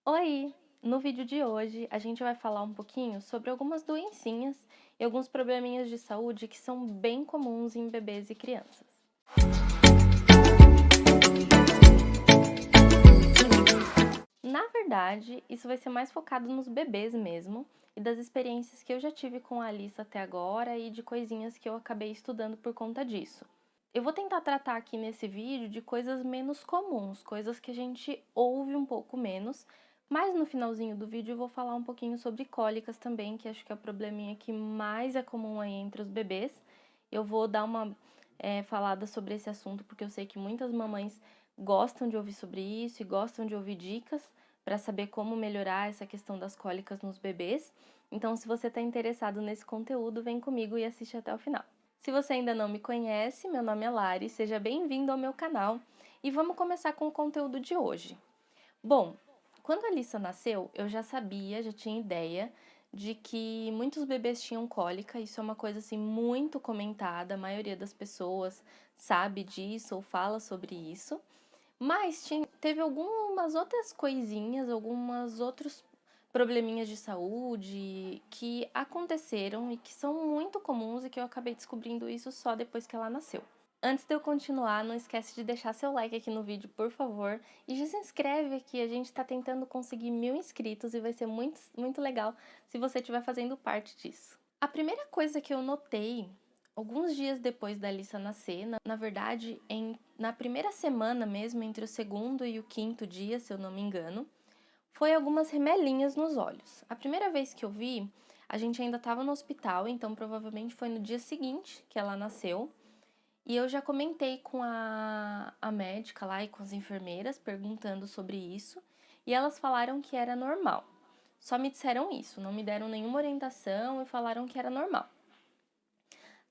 Oi! No vídeo de hoje, a gente vai falar um pouquinho sobre algumas doencinhas e alguns probleminhas de saúde que são bem comuns em bebês e crianças. Na verdade, isso vai ser mais focado nos bebês mesmo e das experiências que eu já tive com a Alissa até agora e de coisinhas que eu acabei estudando por conta disso. Eu vou tentar tratar aqui nesse vídeo de coisas menos comuns, coisas que a gente ouve um pouco menos, mas no finalzinho do vídeo eu vou falar um pouquinho sobre cólicas também, que acho que é o probleminha que mais é comum aí entre os bebês. Eu vou dar uma falada sobre esse assunto, porque eu sei que muitas mamães gostam de ouvir sobre isso e gostam de ouvir dicas para saber como melhorar essa questão das cólicas nos bebês. Então, se você está interessado nesse conteúdo, vem comigo e assiste até o final. Se você ainda não me conhece, meu nome é Lari, seja bem-vindo ao meu canal e vamos começar com o conteúdo de hoje. Bom, quando a Alissa nasceu, eu já sabia, já tinha ideia de que muitos bebês tinham cólica, isso é uma coisa assim muito comentada, a maioria das pessoas sabe disso ou fala sobre isso. Mas teve algumas outras coisinhas, algumas outros probleminhas de saúde que aconteceram e que são muito comuns e que eu acabei descobrindo isso só depois que ela nasceu. Antes de eu continuar, não esquece de deixar seu like aqui no vídeo, por favor, e já se inscreve aqui, a gente tá tentando conseguir 1000 inscritos e vai ser muito legal se você estiver fazendo parte disso. A primeira coisa que eu notei alguns dias depois da Alissa nascer, na verdade, na primeira semana mesmo, entre o segundo e o quinto dia, se eu não me engano, foi algumas remelinhas nos olhos. A primeira vez que eu vi, a gente ainda estava no hospital, então provavelmente foi no dia seguinte que ela nasceu. E eu já comentei com a médica lá e com as enfermeiras perguntando sobre isso, e elas falaram que era normal. Só me disseram isso, não me deram nenhuma orientação e falaram que era normal.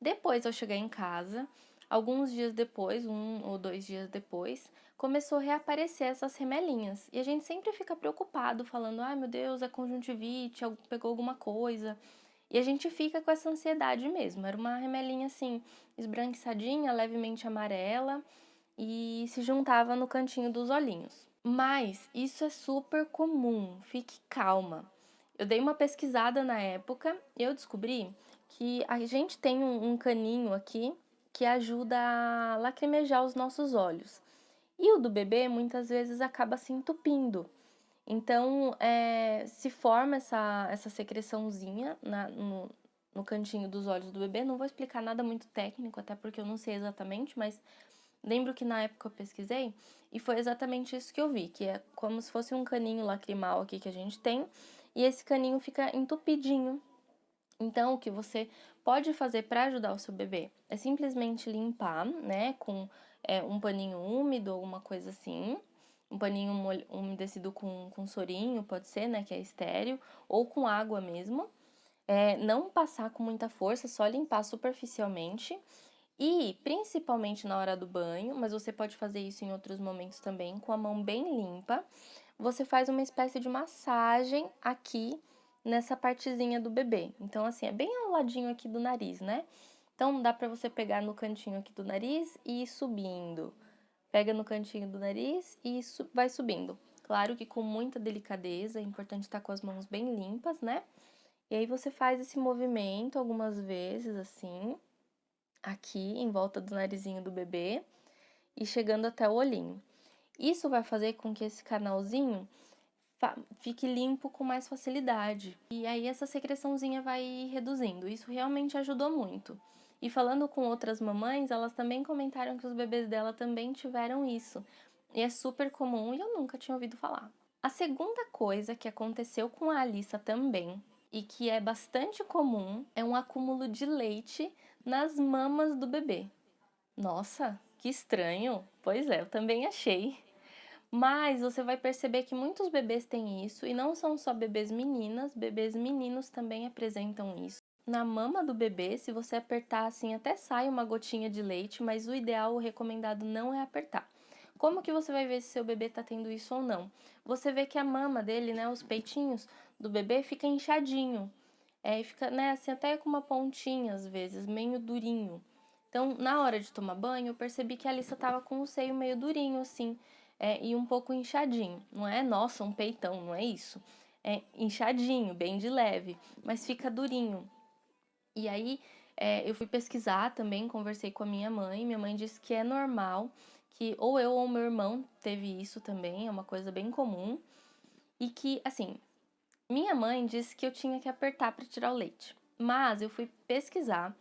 Depois eu cheguei em casa, alguns dias depois, 1 ou 2 dias depois, começou a reaparecer essas remelinhas. E a gente sempre fica preocupado, falando: ai meu Deus, é conjuntivite, pegou alguma coisa. E a gente fica com essa ansiedade mesmo. Era uma remelinha assim, esbranquiçadinha, levemente amarela e se juntava no cantinho dos olhinhos. Mas isso é super comum, fique calma. Eu dei uma pesquisada na época e eu descobri que a gente tem um caninho aqui que ajuda a lacrimejar os nossos olhos. E o do bebê muitas vezes acaba se entupindo. Então, se forma essa secreçãozinha no cantinho dos olhos do bebê. Não vou explicar nada muito técnico, até porque eu não sei exatamente, mas lembro que na época eu pesquisei e foi exatamente isso que eu vi, que é como se fosse um caninho lacrimal aqui que a gente tem, e esse caninho fica entupidinho. Então, o que você pode fazer para ajudar o seu bebê é simplesmente limpar, né, com um paninho úmido, alguma coisa assim, um paninho umedecido com sorinho, pode ser, né, que é estéreo, ou com água mesmo. Não passar com muita força, só limpar superficialmente. E principalmente na hora do banho, mas você pode fazer isso em outros momentos também, com a mão bem limpa, você faz uma espécie de massagem aqui nessa partezinha do bebê. Então, assim, é bem ao ladinho aqui do nariz, né? Então, dá pra você pegar no cantinho aqui do nariz e ir subindo. Pega no cantinho do nariz e vai subindo. Claro que com muita delicadeza, é importante estar com as mãos bem limpas, né? E aí você faz esse movimento algumas vezes, assim, aqui em volta do narizinho do bebê e chegando até o olhinho. Isso vai fazer com que esse canalzinho fique limpo com mais facilidade. E aí essa secreçãozinha vai reduzindo. Isso realmente ajudou muito. E falando com outras mamães, elas também comentaram que os bebês dela também tiveram isso. E é super comum e eu nunca tinha ouvido falar. A segunda coisa que aconteceu com a Alissa também, e que é bastante comum, é um acúmulo de leite nas mamas do bebê. Nossa, que estranho! Pois é, eu também achei. Mas você vai perceber que muitos bebês têm isso, e não são só bebês meninas, bebês meninos também apresentam isso. Na mama do bebê, se você apertar assim, até sai uma gotinha de leite, mas o ideal, o recomendado não é apertar. Como que você vai ver se seu bebê tá tendo isso ou não? Você vê que a mama dele, né, os peitinhos do bebê fica inchadinho. E fica, né, assim, até com uma pontinha às vezes, meio durinho. Então, na hora de tomar banho, eu percebi que a Alissa tava com o seio meio durinho, assim, e um pouco inchadinho. Não é, nossa, um peitão, não é isso. É inchadinho, bem de leve, mas fica durinho. E aí, eu fui pesquisar também, conversei com a minha mãe disse que é normal, que ou eu ou meu irmão teve isso também, é uma coisa bem comum, e que, assim, minha mãe disse que eu tinha que apertar para tirar o leite, mas eu fui pesquisar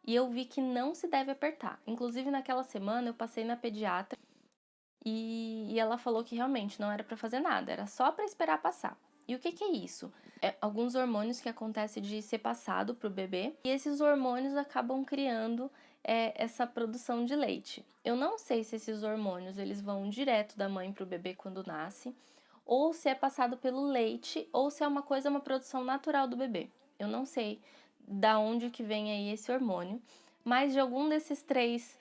e eu vi que não se deve apertar. Inclusive, naquela semana eu passei na pediatra e ela falou que realmente não era para fazer nada, era só para esperar passar. E o que é isso? É alguns hormônios que acontecem de ser passado para o bebê e esses hormônios acabam criando essa produção de leite. Eu não sei se esses hormônios eles vão direto da mãe para o bebê quando nasce, ou se é passado pelo leite, ou se é uma produção natural do bebê. Eu não sei da onde que vem aí esse hormônio, mas de algum desses três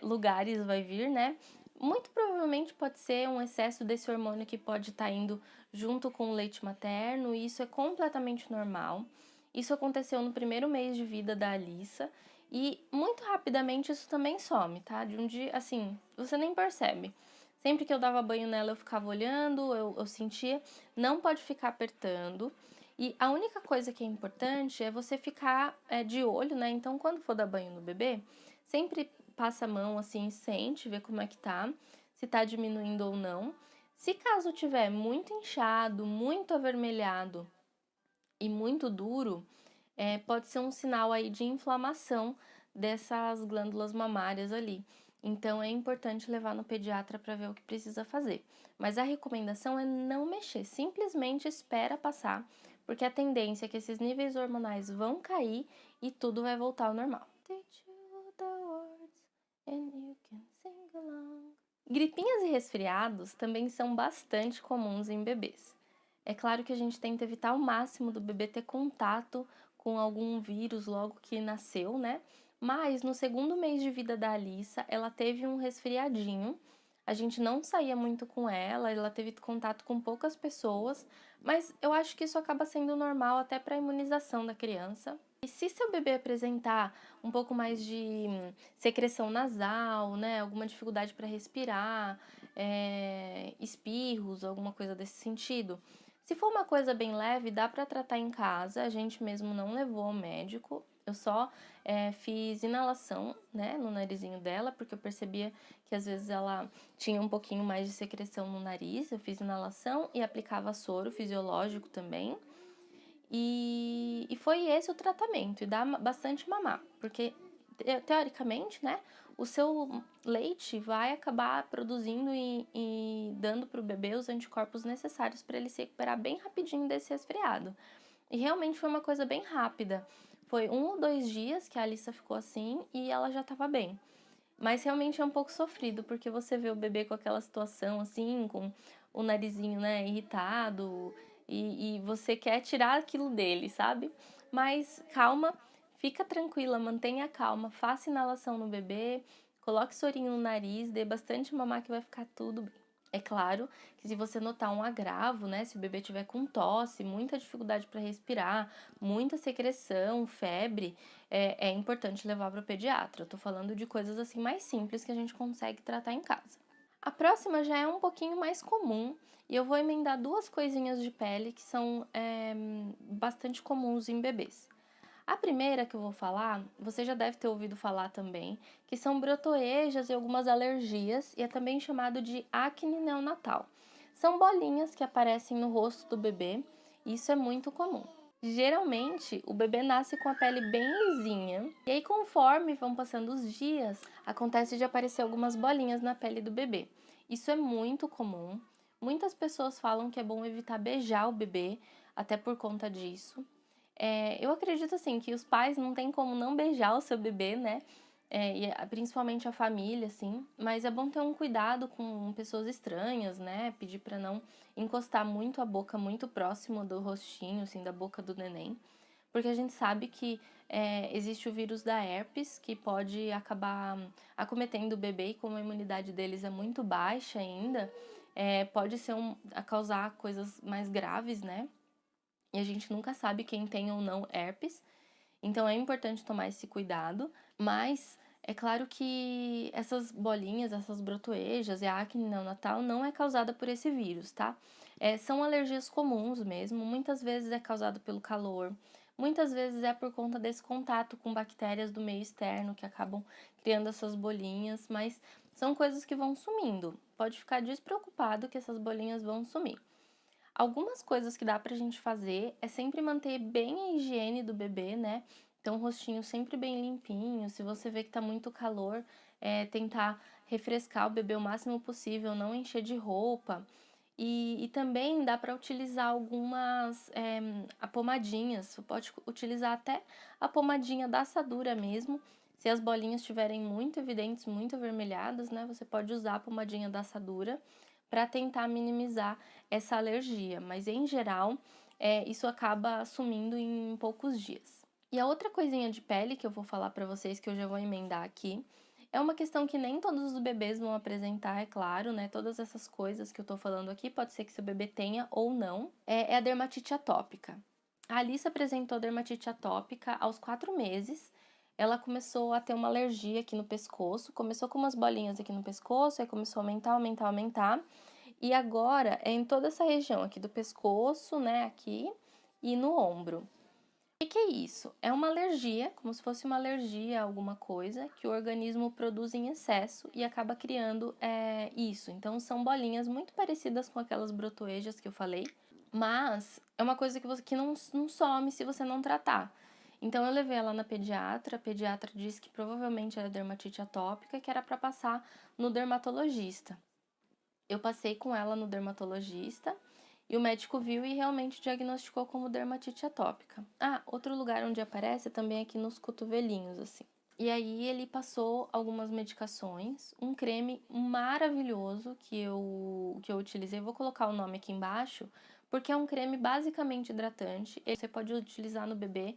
lugares vai vir, né? Muito provavelmente pode ser um excesso desse hormônio que pode estar indo junto com o leite materno, e isso é completamente normal. Isso aconteceu no primeiro mês de vida da Alissa, e muito rapidamente isso também some, tá? De um dia, assim, você nem percebe. Sempre que eu dava banho nela, eu ficava olhando, eu sentia. Não pode ficar apertando. E a única coisa que é importante é você ficar de olho, né? Então, quando for dar banho no bebê, sempre passa a mão assim, sente, vê como é que tá, se tá diminuindo ou não. Se caso tiver muito inchado, muito avermelhado e muito duro, pode ser um sinal aí de inflamação dessas glândulas mamárias ali. Então é importante levar no pediatra para ver o que precisa fazer. Mas a recomendação é não mexer, simplesmente espera passar, porque a tendência é que esses níveis hormonais vão cair e tudo vai voltar ao normal. Gripinhas e resfriados também são bastante comuns em bebês. É claro que a gente tenta evitar ao máximo do bebê ter contato com algum vírus logo que nasceu, né? Mas no segundo mês de vida da Alissa, ela teve um resfriadinho. A gente não saía muito com ela teve contato com poucas pessoas, mas eu acho que isso acaba sendo normal até para a imunização da criança. E se seu bebê apresentar um pouco mais de secreção nasal, né, alguma dificuldade para respirar, espirros, alguma coisa desse sentido, se for uma coisa bem leve, dá para tratar em casa. A gente mesmo não levou ao médico. Eu só fiz inalação, né, no narizinho dela, porque eu percebia que às vezes ela tinha um pouquinho mais de secreção no nariz. Eu fiz inalação e aplicava soro fisiológico também. E foi esse o tratamento, e dá bastante mamar, porque teoricamente, né, o seu leite vai acabar produzindo e dando para o bebê os anticorpos necessários para ele se recuperar bem rapidinho desse resfriado. E realmente foi uma coisa bem rápida. Foi 1 ou 2 dias que a Alissa ficou assim e ela já estava bem. Mas realmente é um pouco sofrido, porque você vê o bebê com aquela situação assim, com o narizinho, né, irritado, e você quer tirar aquilo dele, sabe? Mas calma, fica tranquila, mantenha calma, faça inalação no bebê, coloque sorinho no nariz, dê bastante mamar que vai ficar tudo bem. É claro que se você notar um agravo, né, se o bebê tiver com tosse, muita dificuldade para respirar, muita secreção, febre, é importante levar para o pediatra. Eu tô falando de coisas assim mais simples que a gente consegue tratar em casa. A próxima já é um pouquinho mais comum e eu vou emendar duas coisinhas de pele que são bastante comuns em bebês. A primeira que eu vou falar, você já deve ter ouvido falar também, que são brotoejas e algumas alergias, e é também chamado de acne neonatal. São bolinhas que aparecem no rosto do bebê, e isso é muito comum. Geralmente, o bebê nasce com a pele bem lisinha, e aí conforme vão passando os dias, acontece de aparecer algumas bolinhas na pele do bebê. Isso é muito comum. Muitas pessoas falam que é bom evitar beijar o bebê, até por conta disso. Eu acredito assim que os pais não tem como não beijar o seu bebê, né? Principalmente a família, assim. Mas é bom ter um cuidado com pessoas estranhas, né? Pedir para não encostar muito a boca muito próximo do rostinho, assim, da boca do neném. Porque a gente sabe que existe o vírus da herpes, que pode acabar acometendo o bebê, e como a imunidade deles é muito baixa ainda, pode ser a causar coisas mais graves, né? E a gente nunca sabe quem tem ou não herpes, então é importante tomar esse cuidado, mas É claro que essas bolinhas, essas brotoejas e a acne neonatal não é causada por esse vírus, tá? São alergias comuns mesmo, muitas vezes é causado pelo calor, muitas vezes é por conta desse contato com bactérias do meio externo que acabam criando essas bolinhas, mas são coisas que vão sumindo. Pode ficar despreocupado que essas bolinhas vão sumir. Algumas coisas que dá pra gente fazer é sempre manter bem a higiene do bebê, né? Então, o rostinho sempre bem limpinho. Se você vê que tá muito calor, tentar refrescar o bebê o máximo possível, não encher de roupa. E também dá para utilizar algumas pomadinhas. Você pode utilizar até a pomadinha da assadura mesmo. Se as bolinhas estiverem muito evidentes, muito avermelhadas, né? Você pode usar a pomadinha da assadura para tentar minimizar essa alergia, mas em geral isso acaba sumindo em poucos dias. E a outra coisinha de pele que eu vou falar para vocês, que eu já vou emendar aqui, é uma questão que nem todos os bebês vão apresentar, é claro, né? Todas essas coisas que eu tô falando aqui, pode ser que seu bebê tenha ou não, é a dermatite atópica. A Alice apresentou dermatite atópica aos 4 meses. Ela começou a ter uma alergia aqui no pescoço, começou com umas bolinhas aqui no pescoço, aí começou a aumentar, e agora é em toda essa região aqui do pescoço, né, aqui, e no ombro. O que é isso? É uma alergia, como se fosse uma alergia a alguma coisa que o organismo produz em excesso e acaba criando isso. Então, são bolinhas muito parecidas com aquelas brotoejas que eu falei, mas é uma coisa que não some se você não tratar. Então, eu levei ela na pediatra, a pediatra disse que provavelmente era dermatite atópica, que era para passar no dermatologista. Eu passei com ela no dermatologista e o médico viu e realmente diagnosticou como dermatite atópica. Ah, outro lugar onde aparece é também aqui nos cotovelinhos, assim. E aí ele passou algumas medicações, um creme maravilhoso que eu utilizei, vou colocar o nome aqui embaixo, porque é um creme basicamente hidratante. Você pode utilizar no bebê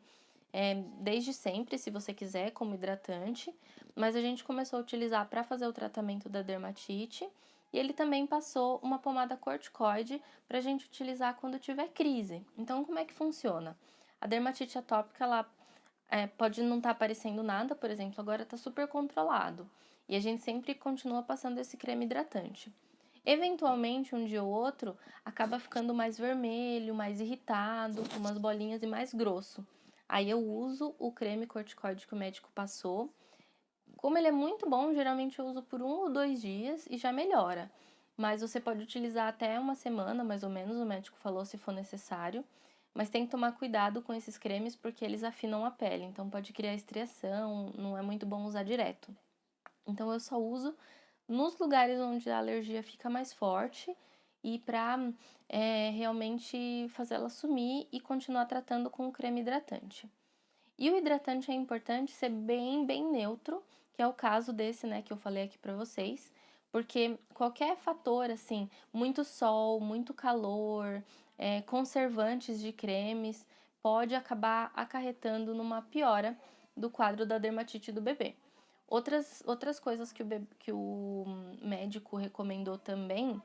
desde sempre, se você quiser, como hidratante, mas a gente começou a utilizar para fazer o tratamento da dermatite. E ele também passou uma pomada corticoide para a gente utilizar quando tiver crise. Então, como é que funciona? A dermatite atópica, ela pode não estar aparecendo nada, por exemplo, agora está super controlado. E a gente sempre continua passando esse creme hidratante. Eventualmente, um dia ou outro, acaba ficando mais vermelho, mais irritado, com umas bolinhas e mais grosso. Aí eu uso o creme corticoide que o médico passou. Como ele é muito bom, geralmente eu uso por 1 ou 2 dias e já melhora. Mas você pode utilizar até uma semana, mais ou menos, o médico falou, se for necessário. Mas tem que tomar cuidado com esses cremes porque eles afinam a pele, então pode criar estriação, não é muito bom usar direto. Então eu só uso nos lugares onde a alergia fica mais forte e para realmente fazer ela sumir e continuar tratando com o creme hidratante. E o hidratante é importante ser bem neutro, que é o caso desse, né, que eu falei aqui pra vocês, porque qualquer fator, assim, muito sol, muito calor, conservantes de cremes, pode acabar acarretando numa piora do quadro da dermatite do bebê. Outras coisas que o médico recomendou também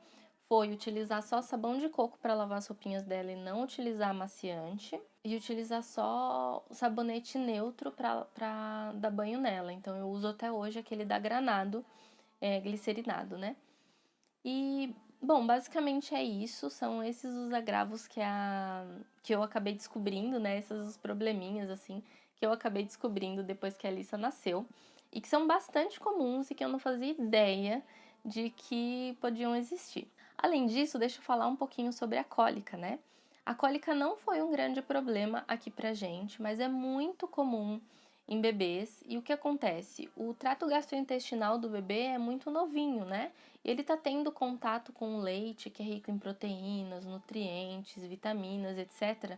foi utilizar só sabão de coco para lavar as roupinhas dela e não utilizar amaciante. E utilizar só o sabonete neutro para dar banho nela. Então eu uso até hoje aquele da Granado, glicerinado, né? E, bom, basicamente é isso. São esses os agravos que eu acabei descobrindo, né? Esses os probleminhas, assim, que eu acabei descobrindo depois que a Alissa nasceu. E que são bastante comuns e que eu não fazia ideia de que podiam existir. Além disso, deixa eu falar um pouquinho sobre a cólica, né? A cólica não foi um grande problema aqui pra gente, mas é muito comum em bebês. E o que acontece? O trato gastrointestinal do bebê é muito novinho, né? E ele tá tendo contato com o leite, que é rico em proteínas, nutrientes, vitaminas, etc.,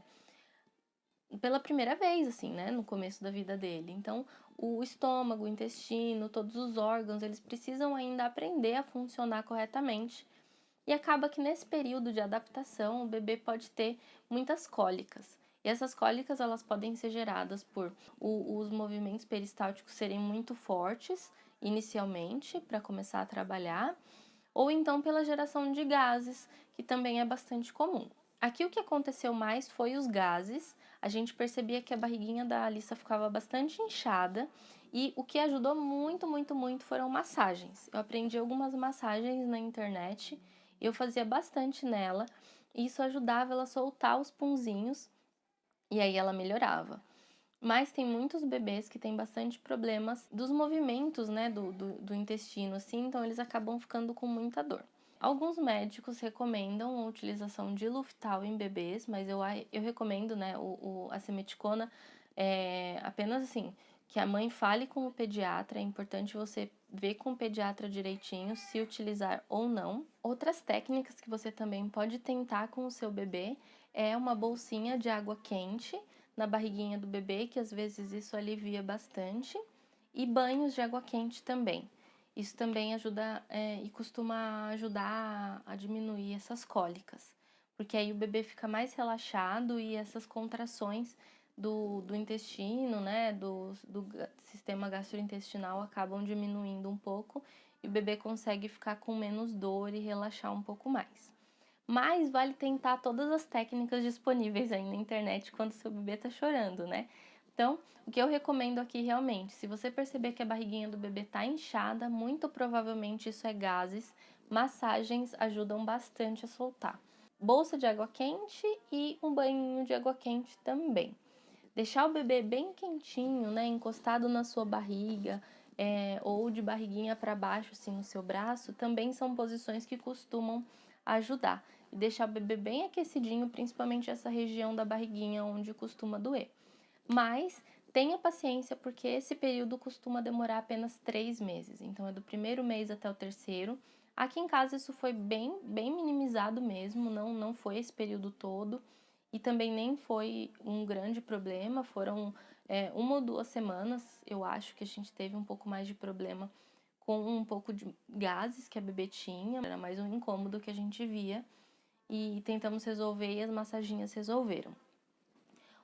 pela primeira vez, assim, né, no começo da vida dele. Então, o estômago, o intestino, todos os órgãos, eles precisam ainda aprender a funcionar corretamente. E acaba que nesse período de adaptação, o bebê pode ter muitas cólicas. E essas cólicas, elas podem ser geradas por os movimentos peristálticos serem muito fortes inicialmente, para começar a trabalhar, ou então pela geração de gases, que também é bastante comum. Aqui o que aconteceu mais foi os gases. A gente percebia que a barriguinha da Alissa ficava bastante inchada E o que ajudou muito, muito, muito foram massagens. Eu aprendi algumas massagens na internet, eu fazia bastante nela, e isso ajudava ela a soltar os punzinhos, e aí ela melhorava. Mas tem muitos bebês que têm bastante problemas dos movimentos, né, do intestino, assim, então eles acabam ficando com muita dor. Alguns médicos recomendam a utilização de Luftal em bebês, mas eu recomendo, né, a semeticona apenas assim, que a mãe fale com o pediatra, é importante você ver com o pediatra direitinho se utilizar ou não. Outras técnicas que você também pode tentar com o seu bebê é uma bolsinha de água quente na barriguinha do bebê, que às vezes isso alivia bastante, e banhos de água quente também. Isso também ajuda e costuma ajudar a diminuir essas cólicas, porque aí o bebê fica mais relaxado e essas contrações do intestino, né, do sistema gastrointestinal acabam diminuindo um pouco e o bebê consegue ficar com menos dor e relaxar um pouco mais. Mas vale tentar todas as técnicas disponíveis aí na internet quando seu bebê tá chorando, né? Então, o que eu recomendo aqui realmente, se você perceber que a barriguinha do bebê tá inchada, muito provavelmente isso é gases. Massagens ajudam bastante a soltar. Bolsa de água quente e um banhinho de água quente também. Deixar o bebê bem quentinho, né, encostado na sua barriga, ou de barriguinha para baixo, assim, no seu braço, também são posições que costumam ajudar. E deixar o bebê bem aquecidinho, principalmente essa região da barriguinha onde costuma doer. Mas tenha paciência, porque esse período costuma demorar apenas 3 meses. Então, é do primeiro mês até o terceiro. Aqui em casa isso foi bem minimizado mesmo, não foi esse período todo. E também nem foi um grande problema, foram 1 ou 2 semanas, eu acho que a gente teve um pouco mais de problema com um pouco de gases que a bebê tinha, era mais um incômodo que a gente via e tentamos resolver e as massaginhas resolveram.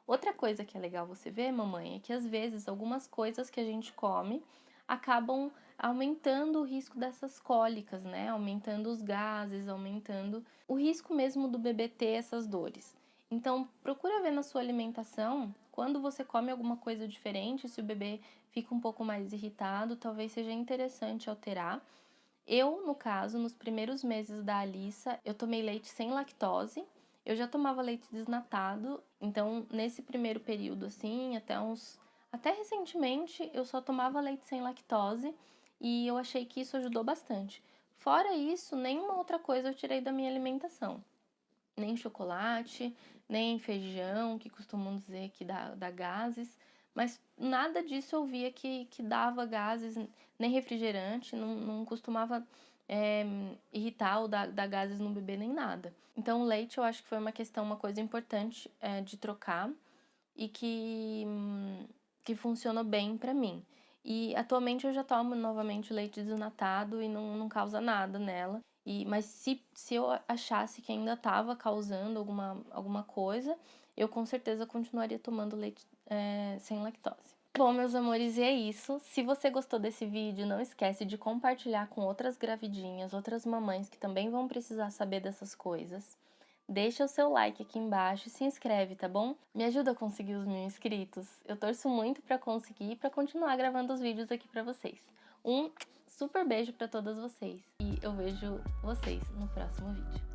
Outra coisa que é legal você ver, mamãe, é que às vezes algumas coisas que a gente come acabam aumentando o risco dessas cólicas, né? Aumentando os gases, aumentando o risco mesmo do bebê ter essas dores. Então, procura ver na sua alimentação, quando você come alguma coisa diferente, se o bebê fica um pouco mais irritado, talvez seja interessante alterar. Eu, no caso, nos primeiros meses da Alissa, eu tomei leite sem lactose. Eu já tomava leite desnatado, então nesse primeiro período, assim, até recentemente, eu só tomava leite sem lactose e eu achei que isso ajudou bastante. Fora isso, nenhuma outra coisa eu tirei da minha alimentação. Nem chocolate, nem feijão, que costumam dizer que dá gases, mas nada disso eu via que dava gases, nem refrigerante, não costumava irritar ou dar gases no bebê, nem nada. Então o leite eu acho que foi uma coisa importante de trocar e que funcionou bem pra mim. E atualmente eu já tomo novamente leite desnatado e não causa nada nela. Mas se eu achasse que ainda estava causando alguma coisa, eu com certeza continuaria tomando leite sem lactose. Bom, meus amores, e é isso. Se você gostou desse vídeo, não esquece de compartilhar com outras gravidinhas, outras mamães que também vão precisar saber dessas coisas. Deixa o seu like aqui embaixo e se inscreve, tá bom? Me ajuda a conseguir os 1000 inscritos. Eu torço muito pra conseguir e pra continuar gravando os vídeos aqui pra vocês. Um super beijo pra todas vocês e eu vejo vocês no próximo vídeo.